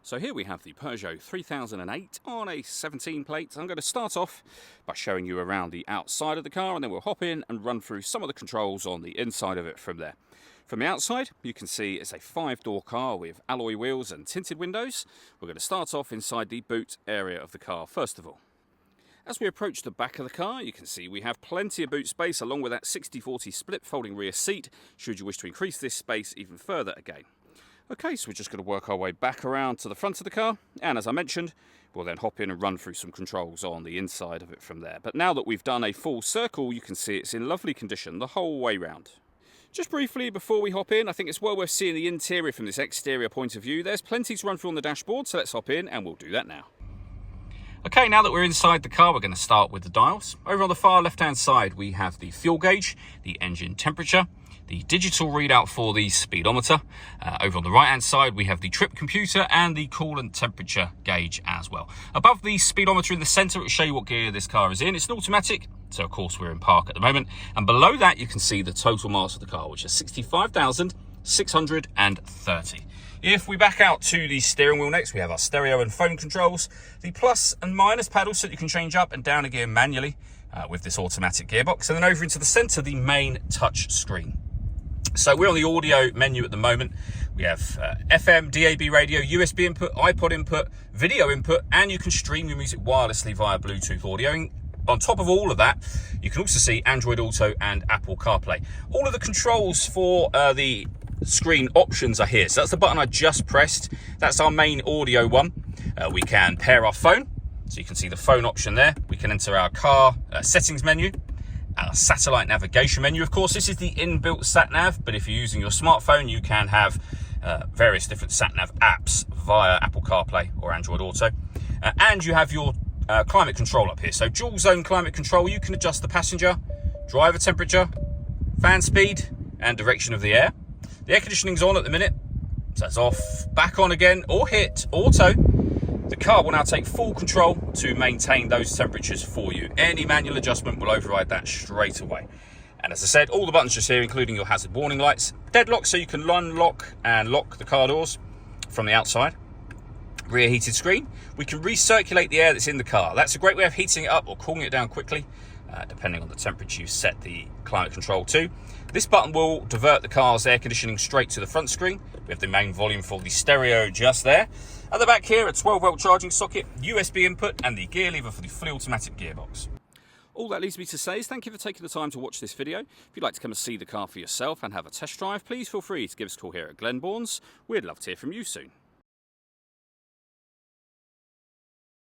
So here we have the Peugeot 3008 on a 17 plate. I'm going to start off by showing you around the outside of the car, and then we'll hop in and run through some of the controls on the inside of it from there. From the outside, you can see it's a 5-door car with alloy wheels and tinted windows. We're going to start off inside the boot area of the car first of all. As we approach the back of the car, you can see we have plenty of boot space along with that 60/40 split folding rear seat, should you wish to increase this space even further again. Okay, so we're just going to work our way back around to the front of the car, and as I mentioned, we'll then hop in and run through some controls on the inside of it from there. But now that we've done a full circle, you can see it's in lovely condition the whole way round. Just briefly before we hop in, I think it's well worth seeing the interior from this exterior point of view. There's plenty to run through on the dashboard, so let's hop in and we'll do that now. Okay, now that we're inside the car, we're going to start with the dials. Over on the far left-hand side, we have the fuel gauge, the engine temperature, the digital readout for the speedometer. Over on the right-hand side, we have the trip computer and the coolant temperature gauge as well. Above the speedometer in the centre, it will show you what gear this car is in. It's an automatic, so of course we're in park at the moment. And below that, you can see the total miles of the car, which is 65,630. If we back out to the steering wheel next, we have our stereo and phone controls, the plus and minus paddles so that you can change up and down a gear manually with this automatic gearbox. And then over into the centre, the main touch screen. So we're on the audio menu at the moment. We have FM, DAB radio, USB input, iPod input, video input, and you can stream your music wirelessly via Bluetooth audio. And on top of all of that, you can also see Android Auto and Apple CarPlay. All of the controls for the screen options are here. So that's the button I just pressed. That's our main audio one. We can pair our phone, so you can see the phone option there. We can enter our car settings menu, our satellite navigation menu. Of course, this is the inbuilt sat nav, but if you're using your smartphone, you can have various different sat nav apps via Apple CarPlay or Android Auto. And you have your climate control up here. So dual zone climate control, you can adjust the passenger, driver temperature, fan speed, and direction of the air. The air conditioning's on at the minute, so it's off, back on again, or hit auto. The car will now take full control to maintain those temperatures for you. Any manual adjustment will override that straight away. And as I said, all the buttons just here, including your hazard warning lights. Deadlock, so you can unlock and lock the car doors from the outside. Rear heated screen. We can recirculate the air that's in the car. That's a great way of heating it up or cooling it down quickly, depending on the temperature you set the climate control to. This button will divert the car's air conditioning straight to the front screen. We have the main volume for the stereo just there. At the back here, a 12-volt charging socket, USB input, and the gear lever for the fully automatic gearbox. All that leaves me to say is thank you for taking the time to watch this video. If you'd like to come and see the car for yourself and have a test drive, please feel free to give us a call here at Glenbourne's. We'd love to hear from you soon.